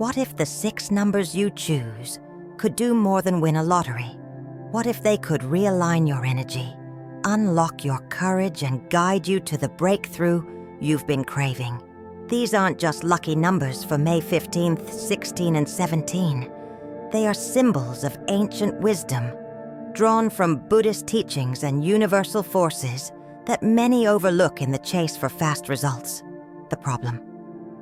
What if the 6 numbers you choose could do more than win a lottery? What if they could realign your energy, unlock your courage, and guide you to the breakthrough you've been craving? These aren't just lucky numbers for May 15th, 16, and 17. They are symbols of ancient wisdom, drawn from Buddhist teachings and universal forces that many overlook in the chase for fast results. The problem: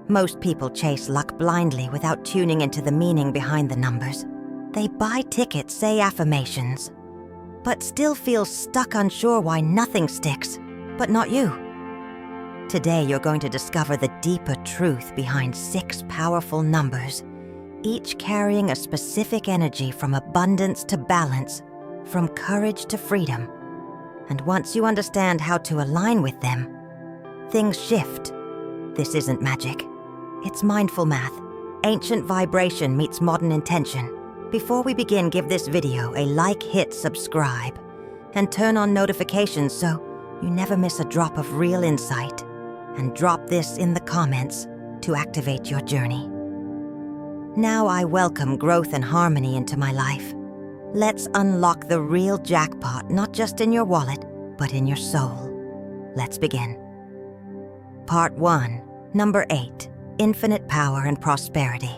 most people chase luck blindly without tuning into the meaning behind the numbers. They buy tickets, say affirmations, but still feel stuck, unsure why nothing sticks, but not you. Today you're going to discover the deeper truth behind 6 powerful numbers, each carrying a specific energy from abundance to balance, from courage to freedom. And once you understand how to align with them, things shift. This isn't magic. It's mindful math. Ancient vibration meets modern intention. Before we begin, give this video a like, hit subscribe, and turn on notifications so you never miss a drop of real insight. And drop this in the comments to activate your journey. Now I welcome growth and harmony into my life. Let's unlock the real jackpot, not just in your wallet, but in your soul. Let's begin. Part 1, number 8, infinite power and prosperity.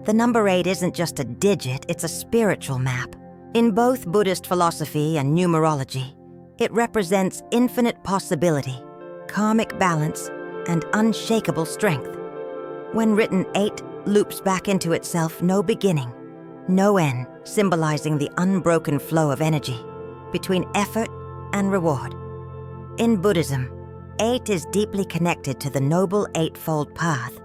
The number 8 isn't just a digit, it's a spiritual map. In both Buddhist philosophy and numerology, it represents infinite possibility, karmic balance, and unshakable strength. When written, 8 loops back into itself, no beginning, no end, symbolizing the unbroken flow of energy between effort and reward. In Buddhism, 8 is deeply connected to the Noble Eightfold Path,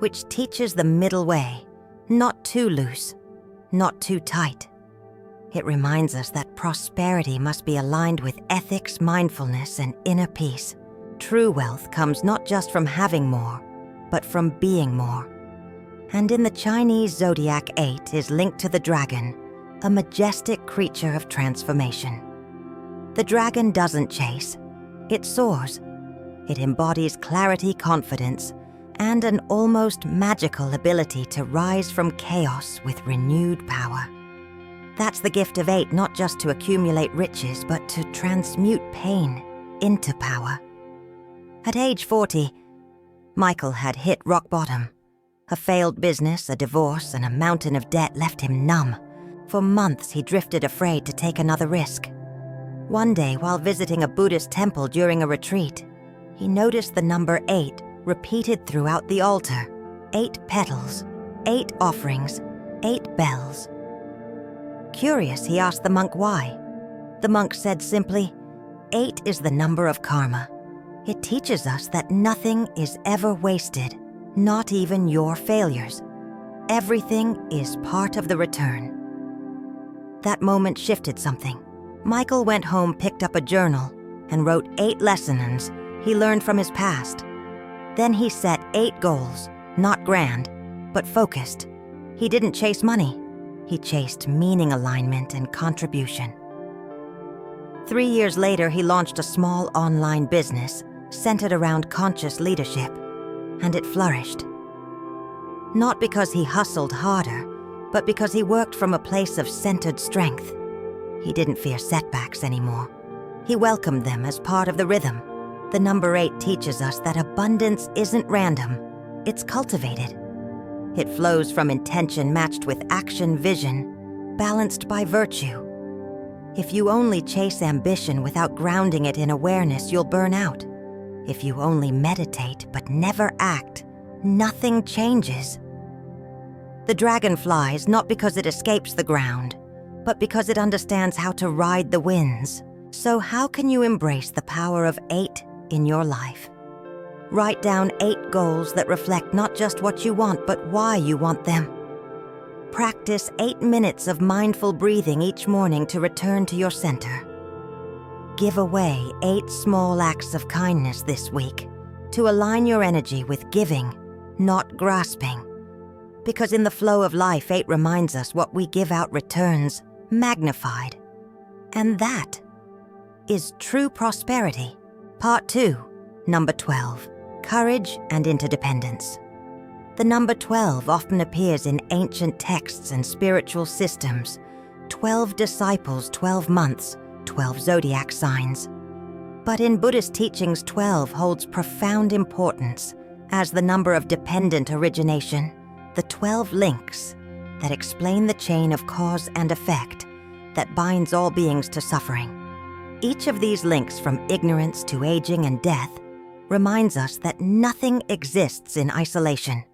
which teaches the middle way, not too loose, not too tight. It reminds us that prosperity must be aligned with ethics, mindfulness, and inner peace. True wealth comes not just from having more, but from being more. And in the Chinese zodiac, 8 is linked to the dragon, a majestic creature of transformation. The dragon doesn't chase, it soars. It embodies clarity, confidence, and an almost magical ability to rise from chaos with renewed power. That's the gift of 8, not just to accumulate riches, but to transmute pain into power. At age 40, Michael had hit rock bottom. A failed business, a divorce, and a mountain of debt left him numb. For months, he drifted, afraid to take another risk. One day, while visiting a Buddhist temple during a retreat, he noticed the number 8 repeated throughout the altar. 8 petals, 8 offerings, 8 bells. Curious, he asked the monk why. The monk said simply, 8 is the number of karma. It teaches us that nothing is ever wasted, not even your failures. Everything is part of the return. That moment shifted something. Michael went home, picked up a journal, and wrote 8 lessons he learned from his past. Then he set 8 goals, not grand, but focused. He didn't chase money. He chased meaning, alignment, and contribution. 3 years later, he launched a small online business centered around conscious leadership, and it flourished. Not because he hustled harder, but because he worked from a place of centered strength. He didn't fear setbacks anymore. He welcomed them as part of the rhythm. The number 8 teaches us that abundance isn't random, it's cultivated. It flows from intention matched with action, vision, balanced by virtue. If you only chase ambition without grounding it in awareness, you'll burn out. If you only meditate but never act, nothing changes. The dragon flies not because it escapes the ground, but because it understands how to ride the winds. So how can you embrace the power of 8 in your life? Write down 8 goals that reflect not just what you want, but why you want them. Practice 8 minutes of mindful breathing each morning to return to your center. Give away 8 small acts of kindness this week to align your energy with giving, not grasping. Because in the flow of life, 8 reminds us what we give out returns, magnified. And that is true prosperity. Part 2, number 12, courage and interdependence. The number 12 often appears in ancient texts and spiritual systems. 12 disciples, 12 months, 12 zodiac signs. But in Buddhist teachings, 12 holds profound importance as the number of dependent origination, the 12 links that explain the chain of cause and effect that binds all beings to suffering. Each of these links, from ignorance to aging and death, reminds us that nothing exists in isolation.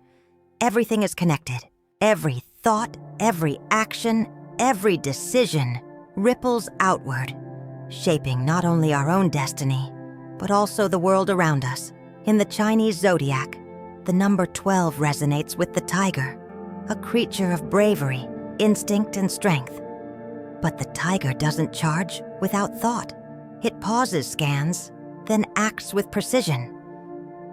Everything is connected. Every thought, every action, every decision ripples outward, shaping not only our own destiny, but also the world around us. In the Chinese zodiac, the number 12 resonates with the tiger, a creature of bravery, instinct, and strength. But the tiger doesn't charge without thought. It pauses, scans, then acts with precision.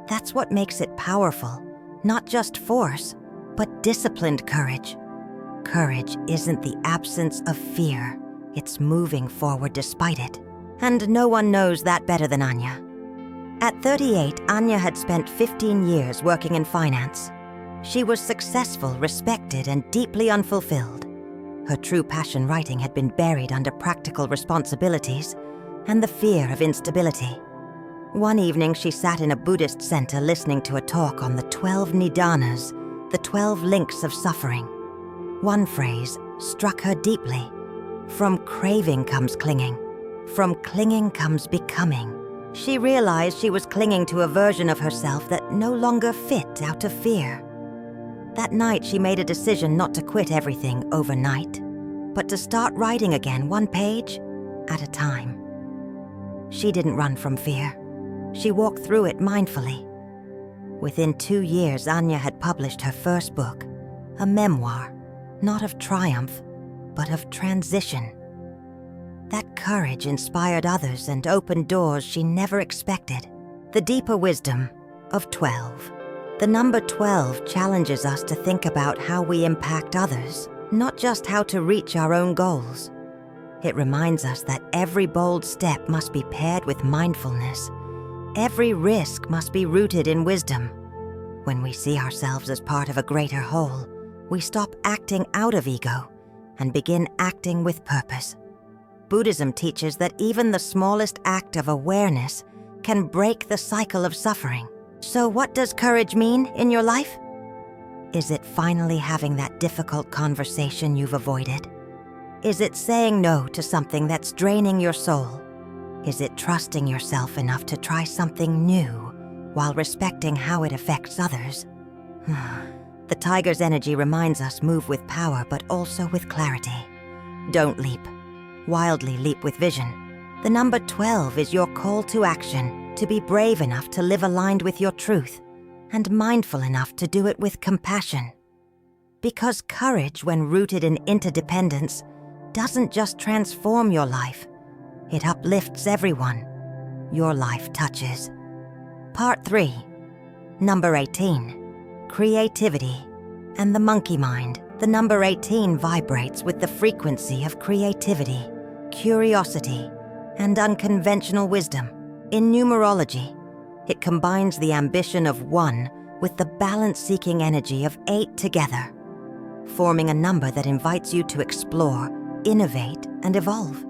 That's what makes it powerful, not just force, but disciplined courage. Courage isn't the absence of fear, it's moving forward despite it. And no one knows that better than Anya. At 38, Anya had spent 15 years working in finance. She was successful, respected, and deeply unfulfilled. Her true passion, writing, had been buried under practical responsibilities and the fear of instability. One evening, she sat in a Buddhist center listening to a talk on the 12 nidanas, the 12 links of suffering. One phrase struck her deeply. From craving comes clinging. From clinging comes becoming. She realized she was clinging to a version of herself that no longer fit out of fear. That night, she made a decision not to quit everything overnight, but to start writing again, one page at a time. She didn't run from fear. She walked through it mindfully. Within 2 years, Anya had published her first book, a memoir, not of triumph, but of transition. That courage inspired others and opened doors she never expected. The deeper wisdom of 12. The number 12 challenges us to think about how we impact others, not just how to reach our own goals. It reminds us that every bold step must be paired with mindfulness. Every risk must be rooted in wisdom. When we see ourselves as part of a greater whole, we stop acting out of ego and begin acting with purpose. Buddhism teaches that even the smallest act of awareness can break the cycle of suffering. So what does courage mean in your life? Is it finally having that difficult conversation you've avoided? Is it saying no to something that's draining your soul? Is it trusting yourself enough to try something new while respecting how it affects others? The tiger's energy reminds us move with power, but also with clarity. Don't leap. Wildly leap with vision. The number 12 is your call to action, to be brave enough to live aligned with your truth, and mindful enough to do it with compassion. Because courage, when rooted in interdependence, doesn't just transform your life, it uplifts everyone your life touches. Part 3. Number 18. Creativity and the monkey mind. The number 18 vibrates with the frequency of creativity, curiosity, and unconventional wisdom. In numerology, it combines the ambition of 1 with the balance-seeking energy of 8 together, forming a number that invites you to explore, innovate, and evolve.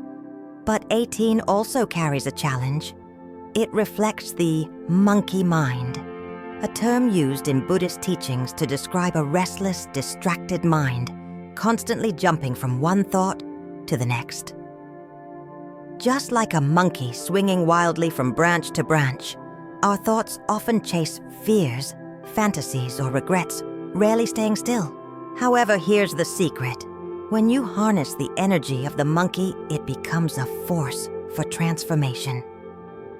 But 18 also carries a challenge. It reflects the monkey mind, a term used in Buddhist teachings to describe a restless, distracted mind, constantly jumping from one thought to the next. Just like a monkey swinging wildly from branch to branch, our thoughts often chase fears, fantasies, or regrets, rarely staying still. However, here's the secret. When you harness the energy of the monkey, it becomes a force for transformation.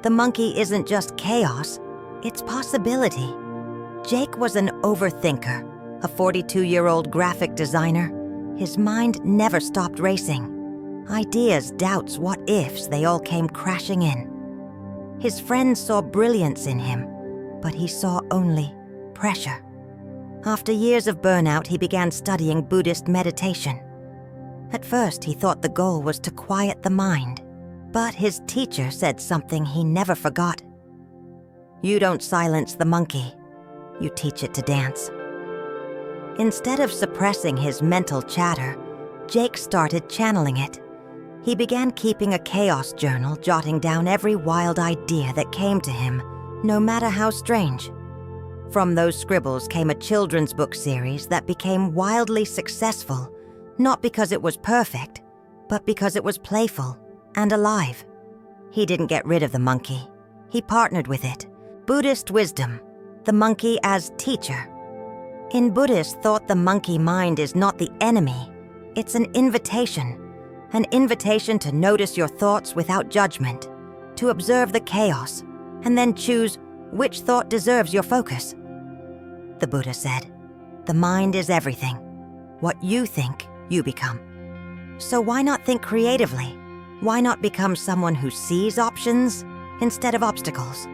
The monkey isn't just chaos, it's possibility. Jake was an overthinker, a 42-year-old graphic designer. His mind never stopped racing. Ideas, doubts, what-ifs, they all came crashing in. His friends saw brilliance in him, but he saw only pressure. After years of burnout, he began studying Buddhist meditation. At first, he thought the goal was to quiet the mind, but his teacher said something he never forgot. You don't silence the monkey, you teach it to dance. Instead of suppressing his mental chatter, Jake started channeling it. He began keeping a chaos journal, jotting down every wild idea that came to him, no matter how strange. From those scribbles came a children's book series that became wildly successful, not because it was perfect, but because it was playful and alive. He didn't get rid of the monkey. He partnered with it. Buddhist wisdom, the monkey as teacher. In Buddhist thought, the monkey mind is not the enemy. It's an invitation to notice your thoughts without judgment, to observe the chaos, and then choose which thought deserves your focus. The Buddha said, the mind is everything. What you think, you become. So why not think creatively? Why not become someone who sees options instead of obstacles?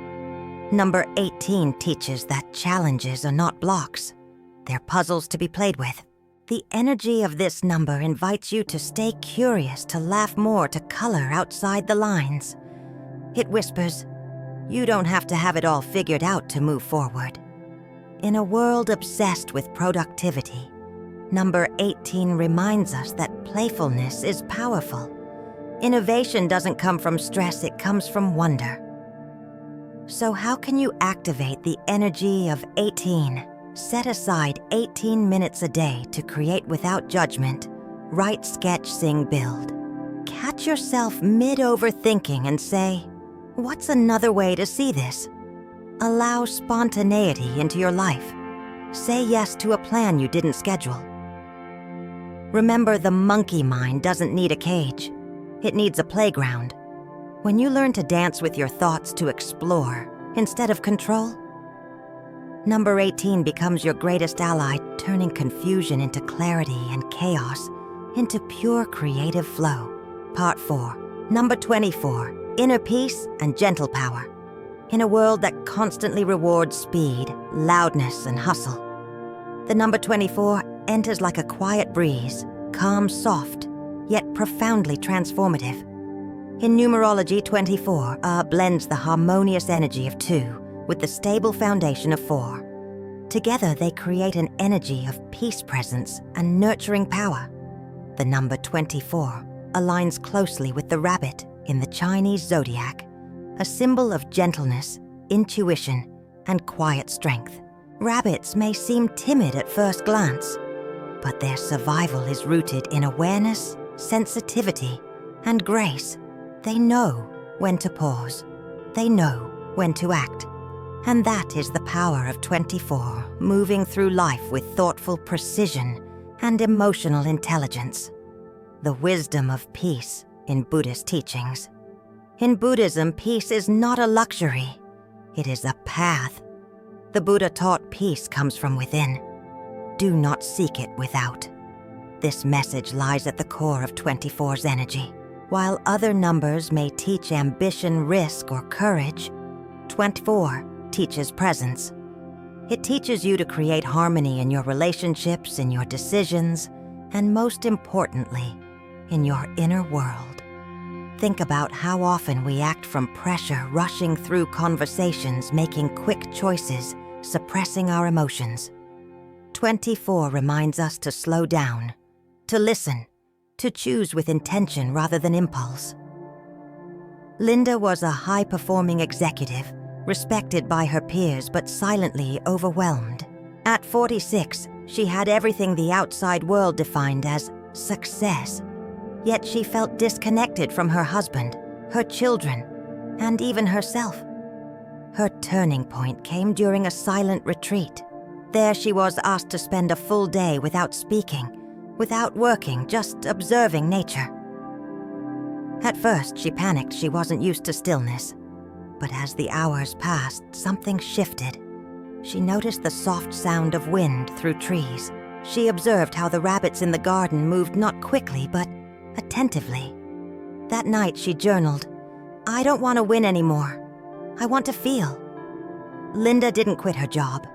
Number 18 teaches that challenges are not blocks. They're puzzles to be played with. The energy of this number invites you to stay curious, to laugh more, to color outside the lines. It whispers, you don't have to have it all figured out to move forward. In a world obsessed with productivity, number 18 reminds us that playfulness is powerful. Innovation doesn't come from stress, it comes from wonder. So how can you activate the energy of 18? Set aside 18 minutes a day to create without judgment. Write, sketch, sing, build. Catch yourself mid-overthinking and say, what's another way to see this? Allow spontaneity into your life. Say yes to a plan you didn't schedule. Remember, the monkey mind doesn't need a cage. It needs a playground. When you learn to dance with your thoughts, to explore instead of control, number 18 becomes your greatest ally, turning confusion into clarity and chaos into pure creative flow. Part 4. Number 24. Inner peace and gentle power. In a world that constantly rewards speed, loudness, and hustle, the number 24 enters like a quiet breeze, calm, soft, yet profoundly transformative. In Numerology, 24 blends the harmonious energy of 2 with the stable foundation of 4. Together, they create an energy of peace, presence, and nurturing power. The number 24 aligns closely with the rabbit in the Chinese zodiac, a symbol of gentleness, intuition, and quiet strength. Rabbits may seem timid at first glance, but their survival is rooted in awareness, sensitivity, and grace. They know when to pause. They know when to act. And that is the power of 24, moving through life with thoughtful precision and emotional intelligence. The wisdom of peace in Buddhist teachings. In Buddhism, peace is not a luxury. It is a path. The Buddha taught peace comes from within. Do not seek it without. This message lies at the core of 24's energy. While other numbers may teach ambition, risk, or courage, 24 teaches presence. It teaches you to create harmony in your relationships, in your decisions, and most importantly, in your inner world. Think about how often we act from pressure, rushing through conversations, making quick choices, suppressing our emotions. 24 reminds us to slow down, to listen, to choose with intention rather than impulse. Linda was a high-performing executive, respected by her peers but silently overwhelmed. At 46, she had everything the outside world defined as success. Yet she felt disconnected from her husband, her children, and even herself. Her turning point came during a silent retreat. There she was asked to spend a full day without speaking, without working, just observing nature. At first, she panicked. She wasn't used to stillness. But as the hours passed, something shifted. She noticed the soft sound of wind through trees. She observed how the rabbits in the garden moved not quickly, but attentively. That night, she journaled, "I don't want to win anymore. I want to feel." Linda didn't quit her job,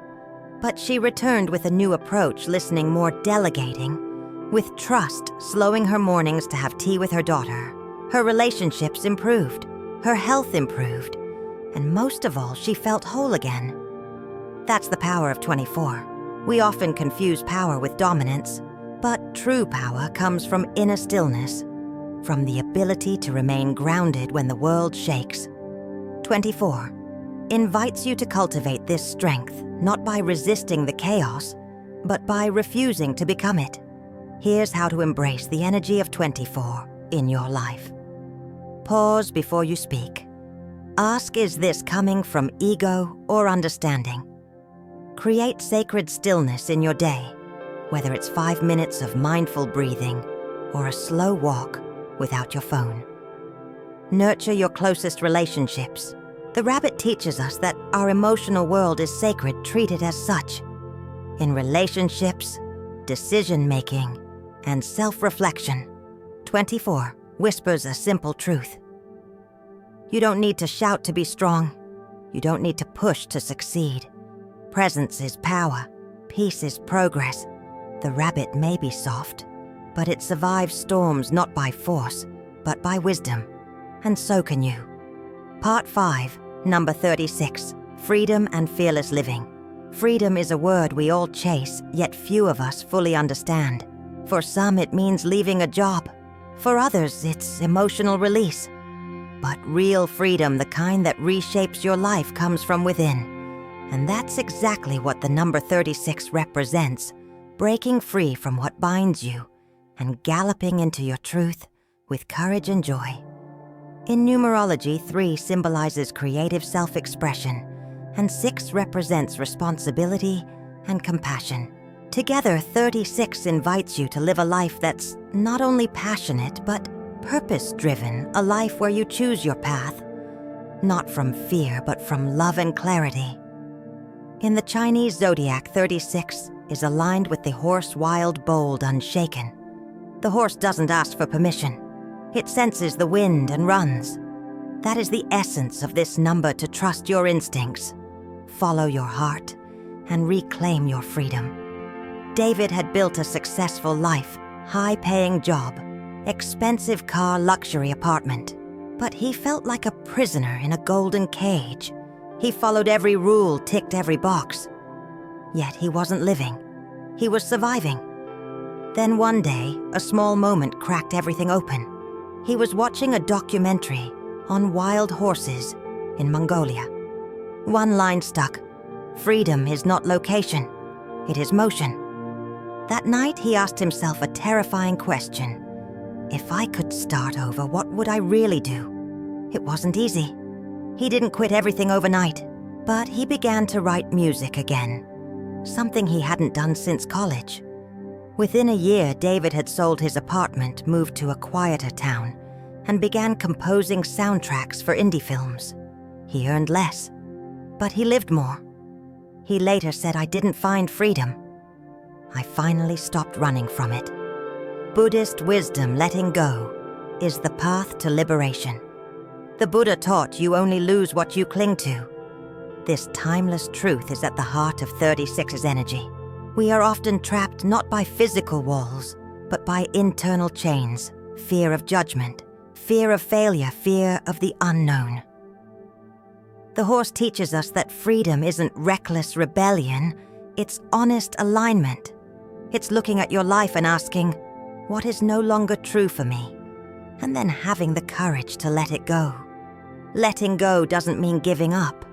but she returned with a new approach, listening more, delegating, with trust, slowing her mornings to have tea with her daughter. Her relationships improved, her health improved, and most of all, she felt whole again. That's the power of 24. We often confuse power with dominance, but true power comes from inner stillness, from the ability to remain grounded when the world shakes. 24 invites you to cultivate this strength not by resisting the chaos, but by refusing to become it. Here's how to embrace the energy of 24 in your life. Pause before you speak. Ask, is this coming from ego or understanding? Create sacred stillness in your day, whether it's 5 minutes of mindful breathing or a slow walk without your phone. Nurture your closest relationships. The rabbit teaches us that our emotional world is sacred, treat it as such. In relationships, decision-making, and self-reflection, 24 whispers a simple truth. You don't need to shout to be strong. You don't need to push to succeed. Presence is power. Peace is progress. The rabbit may be soft, but it survives storms not by force, but by wisdom. And so can you. Part 5, number 36, Freedom and Fearless Living. Freedom is a word we all chase, yet few of us fully understand. For some, it means leaving a job. For others, it's emotional release. But real freedom, the kind that reshapes your life, comes from within. And that's exactly what the number 36 represents, breaking free from what binds you and galloping into your truth with courage and joy. In numerology, 3 symbolizes creative self-expression, and 6 represents responsibility and compassion. Together, 36 invites you to live a life that's not only passionate, but purpose-driven, a life where you choose your path, not from fear, but from love and clarity. In the Chinese zodiac, 36 is aligned with the horse, wild, bold, unshaken. The horse doesn't ask for permission. It senses the wind and runs. That is the essence of this number, to trust your instincts, follow your heart, and reclaim your freedom. David had built a successful life, high-paying job, expensive car, luxury apartment. But he felt like a prisoner in a golden cage. He followed every rule, ticked every box. Yet he wasn't living. He was surviving. Then one day, a small moment cracked everything open. He was watching a documentary on wild horses in Mongolia. One line stuck: freedom is not location, it is motion. That night, he asked himself a terrifying question. If I could start over, what would I really do? It wasn't easy. He didn't quit everything overnight, but he began to write music again, something he hadn't done since college. Within a year, David had sold his apartment, moved to a quieter town, and began composing soundtracks for indie films. He earned less, but he lived more. He later said, "I didn't find freedom. I finally stopped running from it." Buddhist wisdom, letting go, is the path to liberation. The Buddha taught you only lose what you cling to. This timeless truth is at the heart of 36's energy. We are often trapped not by physical walls, but by internal chains: fear of judgment, fear of failure, fear of the unknown. The horse teaches us that freedom isn't reckless rebellion, it's honest alignment. It's looking at your life and asking, what is no longer true for me? And then having the courage to let it go. Letting go doesn't mean giving up.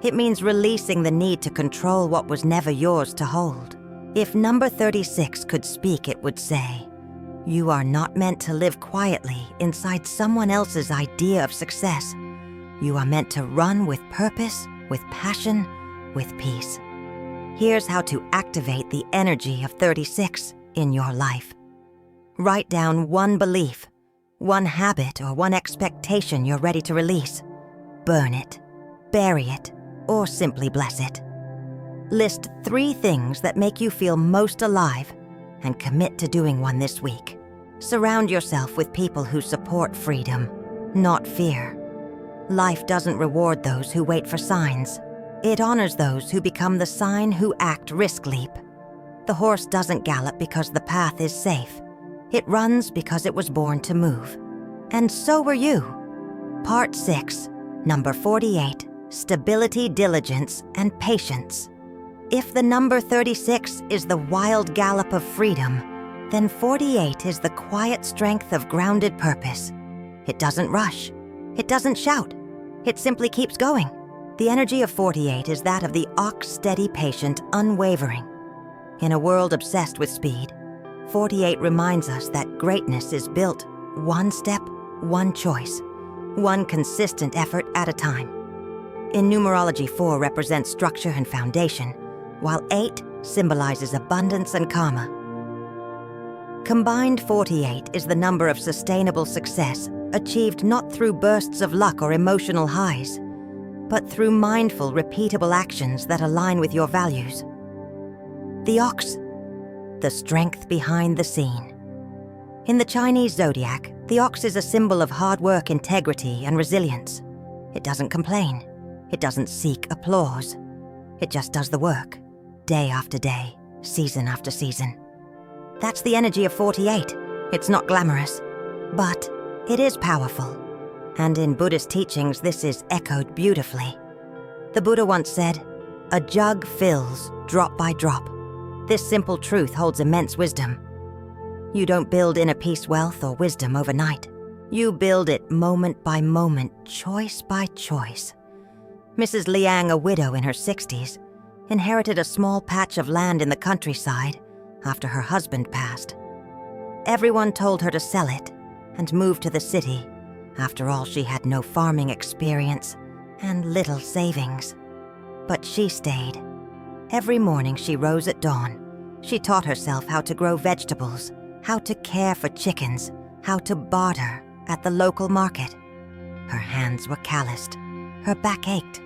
It means releasing the need to control what was never yours to hold. If number 36 could speak, it would say, you are not meant to live quietly inside someone else's idea of success. You are meant to run with purpose, with passion, with peace. Here's how to activate the energy of 36 in your life. Write down one belief, one habit, or one expectation you're ready to release. Burn it, bury it, or simply bless it. List 3 things that make you feel most alive and commit to doing one this week. Surround yourself with people who support freedom, not fear. Life doesn't reward those who wait for signs. It honors those who become the sign, who act risk leap. The horse doesn't gallop because the path is safe. It runs because it was born to move. And so were you. Part 6, number 48, Stability, Diligence, and Patience. If the number 36 is the wild gallop of freedom, then 48 is the quiet strength of grounded purpose. It doesn't rush. It doesn't shout. It simply keeps going. The energy of 48 is that of the ox, steady, patient, unwavering. In a world obsessed with speed, 48 reminds us that greatness is built one step, one choice, one consistent effort at a time. In numerology, 4 represents structure and foundation, while 8 symbolizes abundance and karma. Combined 48 is the number of sustainable success achieved not through bursts of luck or emotional highs, but through mindful, repeatable actions that align with your values. The ox, the strength behind the scene. In the Chinese zodiac, the ox is a symbol of hard work, integrity, and resilience. It doesn't complain. It doesn't seek applause. It just does the work, day after day, season after season. That's the energy of 48. It's not glamorous, but it is powerful. And in Buddhist teachings, this is echoed beautifully. The Buddha once said, "A jug fills, drop by drop." This simple truth holds immense wisdom. You don't build inner peace, wealth, or wisdom overnight. You build it moment by moment, choice by choice. Mrs. Liang, a widow in her 60s, inherited a small patch of land in the countryside after her husband passed. Everyone told her to sell it and move to the city. After all, she had no farming experience and little savings. But she stayed. Every morning she rose at dawn. She taught herself how to grow vegetables, how to care for chickens, how to barter at the local market. Her hands were calloused, her back ached,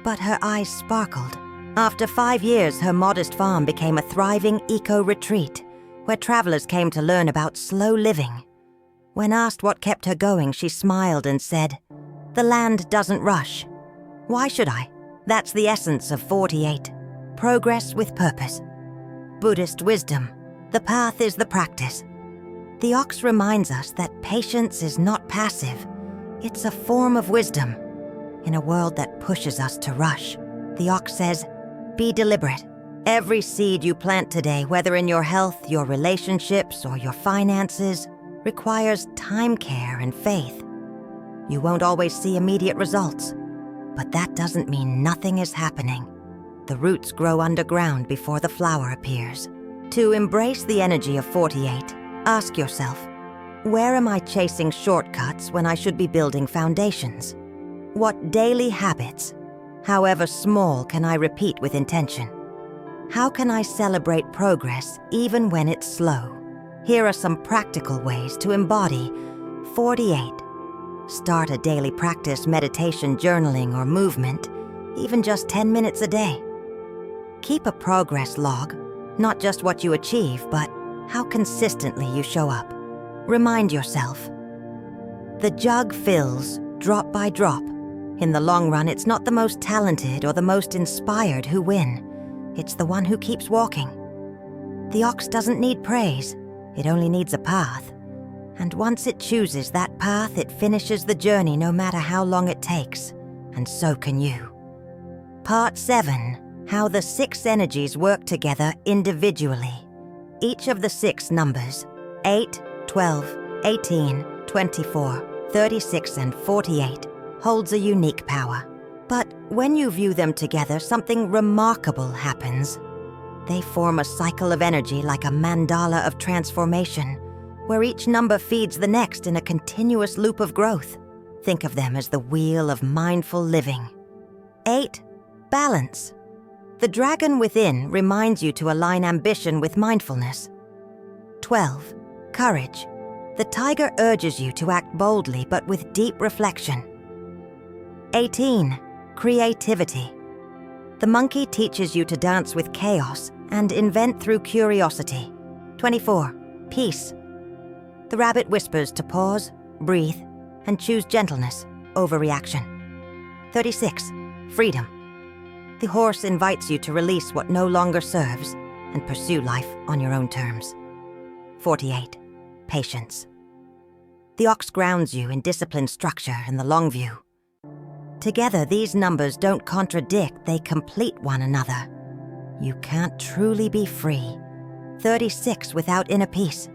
but her eyes sparkled. After 5 years, her modest farm became a thriving eco-retreat where travelers came to learn about slow living. When asked what kept her going, she smiled and said, "The land doesn't rush. Why should I?" That's the essence of 48. Progress with purpose. Buddhist wisdom. The path is the practice. The ox reminds us that patience is not passive. It's a form of wisdom. In a world that pushes us to rush, the ox says, be deliberate. Every seed you plant today, whether in your health, your relationships, or your finances, requires time, care, and faith. You won't always see immediate results, but that doesn't mean nothing is happening. The roots grow underground before the flower appears. To embrace the energy of 48, ask yourself, where am I chasing shortcuts when I should be building foundations? What daily habits, however small, can I repeat with intention? How can I celebrate progress even when it's slow? Here are some practical ways to embody 48. Start a daily practice, meditation, journaling, or movement, even just 10 minutes a day. Keep a progress log, not just what you achieve, but how consistently you show up. Remind yourself, the jug fills, drop by drop. In the long run, it's not the most talented or the most inspired who win. It's the one who keeps walking. The ox doesn't need praise, it only needs a path. And once it chooses that path, it finishes the journey no matter how long it takes. And so can you. Part 7. How the 6 energies work together individually. Each of the 6 numbers, 8, 12, 18, 24, 36, and 48, holds a unique power. But when you view them together, something remarkable happens. They form a cycle of energy like a mandala of transformation, where each number feeds the next in a continuous loop of growth. Think of them as the wheel of mindful living. 8. Balance. The dragon within reminds you to align ambition with mindfulness. 12. Courage. The tiger urges you to act boldly but with deep reflection. 18. Creativity. The monkey teaches you to dance with chaos and invent through curiosity. 24. Peace. The rabbit whispers to pause, breathe, and choose gentleness over reaction. 36. Freedom. The horse invites you to release what no longer serves and pursue life on your own terms. 48. Patience. The ox grounds you in disciplined structure and the long view. Together, these numbers don't contradict, they complete one another. You can't truly be free. 36 without inner peace.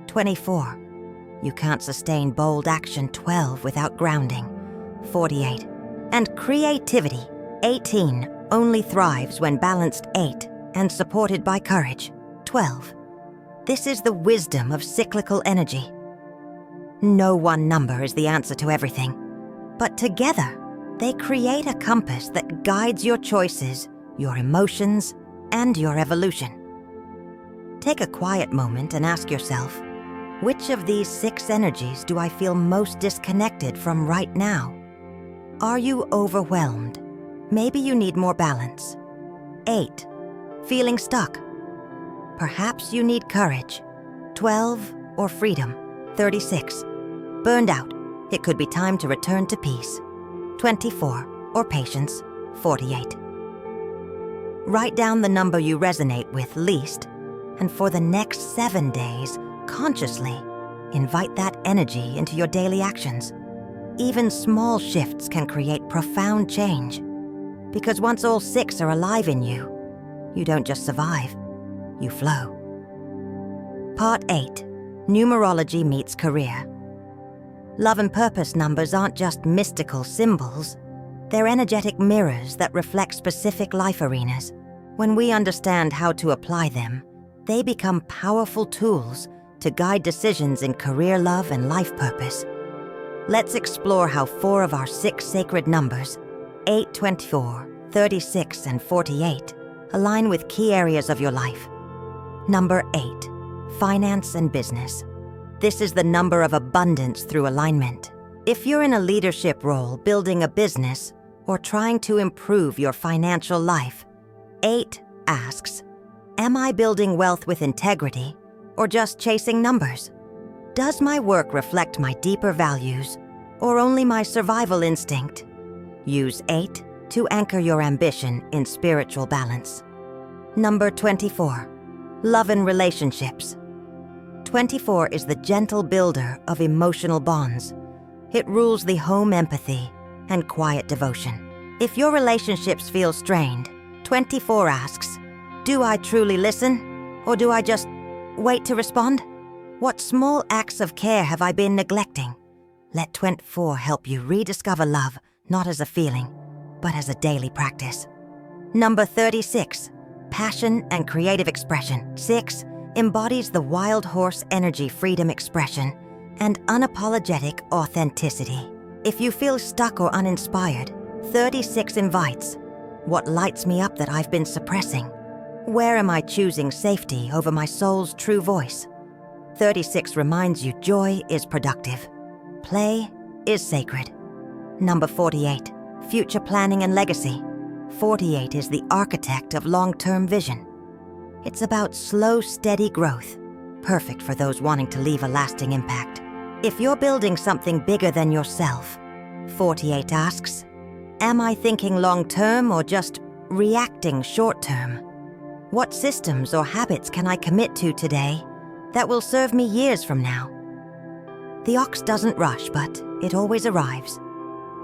24. You can't sustain bold action. 12 without grounding. 48. And creativity. 18 only thrives when balanced. 8 and supported by courage. 12. This is the wisdom of cyclical energy. No one number is the answer to everything, but together they create a compass that guides your choices, your emotions, and your evolution. Take a quiet moment and ask yourself, which of these 6 energies do I feel most disconnected from right now? Are you overwhelmed? Maybe you need more balance. 8. Feeling stuck. Perhaps you need courage. 12. Or freedom. 36. Burned out. It could be time to return to peace. 24. Or patience. 48. Write down the number you resonate with least, and for the next 7 days, consciously invite that energy into your daily actions. Even small shifts can create profound change, because once all 6 are alive in you, you don't just survive, you flow. Part 8. Numerology meets career. Love and purpose numbers aren't just mystical symbols. They're energetic mirrors that reflect specific life arenas. When we understand how to apply them, they become powerful tools to guide decisions in career, love, and life purpose. Let's explore how 4 of our 6 sacred numbers, 8, 24, 36, and 48, align with key areas of your life. Number 8, finance and business. This is the number of abundance through alignment. If you're in a leadership role, building a business, or trying to improve your financial life, 8 asks, am I building wealth with integrity or just chasing numbers? Does my work reflect my deeper values or only my survival instinct? Use 8 to anchor your ambition in spiritual balance. Number 24, love and relationships. 24 is the gentle builder of emotional bonds. It rules the home empathy and quiet devotion. If your relationships feel strained, 24 asks, do I truly listen, or do I just wait to respond? What small acts of care have I been neglecting? Let 24 help you rediscover love, not as a feeling, but as a daily practice. Number 36, passion and creative expression. 6 embodies the wild horse energy, freedom, expression, and unapologetic authenticity. If you feel stuck or uninspired, 36 invites, what lights me up that I've been suppressing? Where am I choosing safety over my soul's true voice? 36 reminds you joy is productive. Play is sacred. Number 48, future planning and legacy. 48 is the architect of long-term vision. It's about slow, steady growth, perfect for those wanting to leave a lasting impact. If you're building something bigger than yourself, 48 asks, am I thinking long-term or just reacting short-term? What systems or habits can I commit to today that will serve me years from now? The ox doesn't rush, but it always arrives.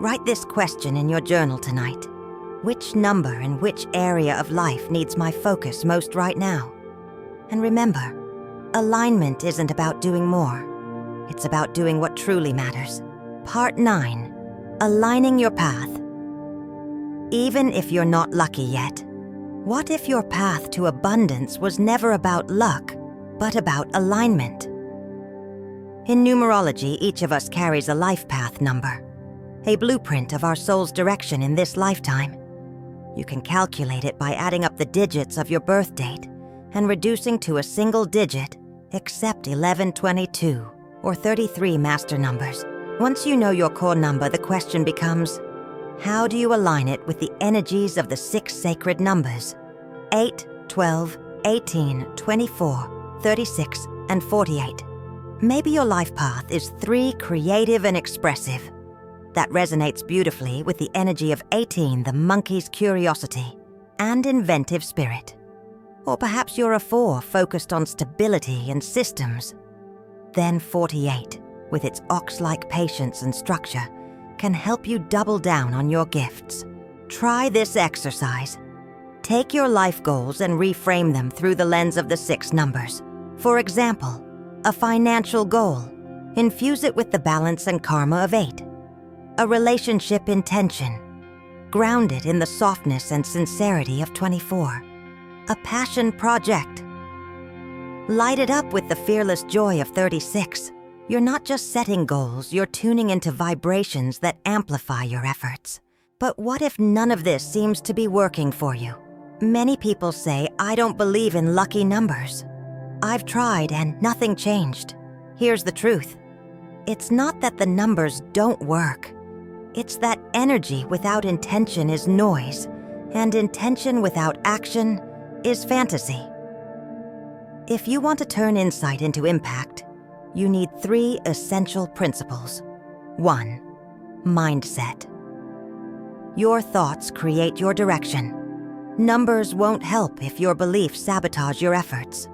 Write this question in your journal tonight. Which number in which area of life needs my focus most right now? And remember, alignment isn't about doing more. It's about doing what truly matters. Part 9. Aligning your path. Even if you're not lucky yet, what if your path to abundance was never about luck, but about alignment? In numerology, each of us carries a life path number, a blueprint of our soul's direction in this lifetime. You can calculate it by adding up the digits of your birth date and reducing to a single digit, except 11, 22, or 33 master numbers. Once you know your core number, the question becomes, how do you align it with the energies of the 6 sacred numbers? 8, 12, 18, 24, 36, and 48. Maybe your life path is 3, creative and expressive. That resonates beautifully with the energy of 18, the monkey's curiosity and inventive spirit. Or perhaps you're a 4, focused on stability and systems. Then 48, with its ox-like patience and structure, can help you double down on your gifts. Try this exercise. Take your life goals and reframe them through the lens of the 6 numbers. For example, a financial goal. Infuse it with the balance and karma of 8. A relationship intention. Ground it in the softness and sincerity of 24. A passion project. Light it up with the fearless joy of 36. You're not just setting goals, you're tuning into vibrations that amplify your efforts. But what if none of this seems to be working for you? Many people say, I don't believe in lucky numbers. I've tried and nothing changed. Here's the truth. It's not that the numbers don't work. It's that energy without intention is noise, and intention without action is fantasy. If you want to turn insight into impact, you need 3 essential principles. 1. Mindset. Your thoughts create your direction. Numbers won't help if your beliefs sabotage your efforts.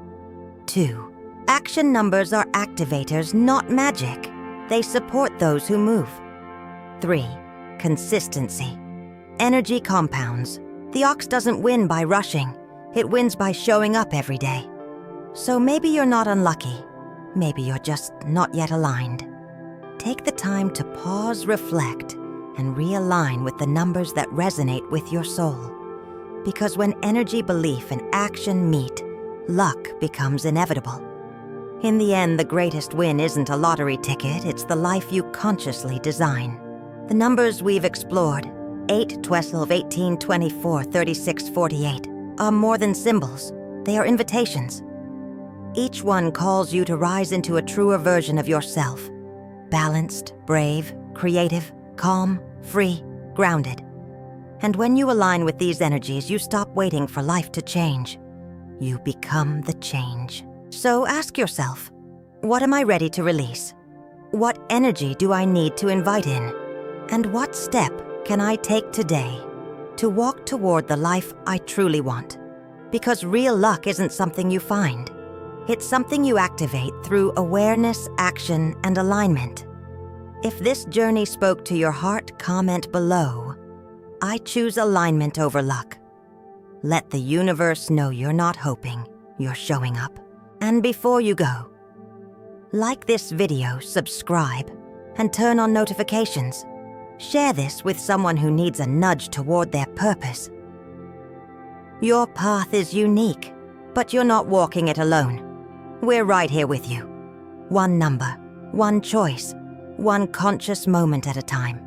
2. Action numbers are activators, not magic. They support those who move. 3. Consistency. Energy compounds. The ox doesn't win by rushing. It wins by showing up every day. So maybe you're not unlucky. Maybe you're just not yet aligned. Take the time to pause, reflect, and realign with the numbers that resonate with your soul. Because when energy, belief, and action meet, luck becomes inevitable. In the end, the greatest win isn't a lottery ticket, it's the life you consciously design. The numbers we've explored, 8, 12, 18, 24, 36, 48, are more than symbols. They are invitations. Each one calls you to rise into a truer version of yourself. Balanced, brave, creative, calm, free, grounded. And when you align with these energies, you stop waiting for life to change. You become the change. So ask yourself, what am I ready to release? What energy do I need to invite in? And what step can I take today to walk toward the life I truly want? Because real luck isn't something you find. It's something you activate through awareness, action, and alignment. If this journey spoke to your heart, comment below. I choose alignment over luck. Let the universe know you're not hoping, you're showing up. And before you go, like this video, subscribe, and turn on notifications. Share this with someone who needs a nudge toward their purpose. Your path is unique, but you're not walking it alone. We're right here with you. One number, one choice, one conscious moment at a time.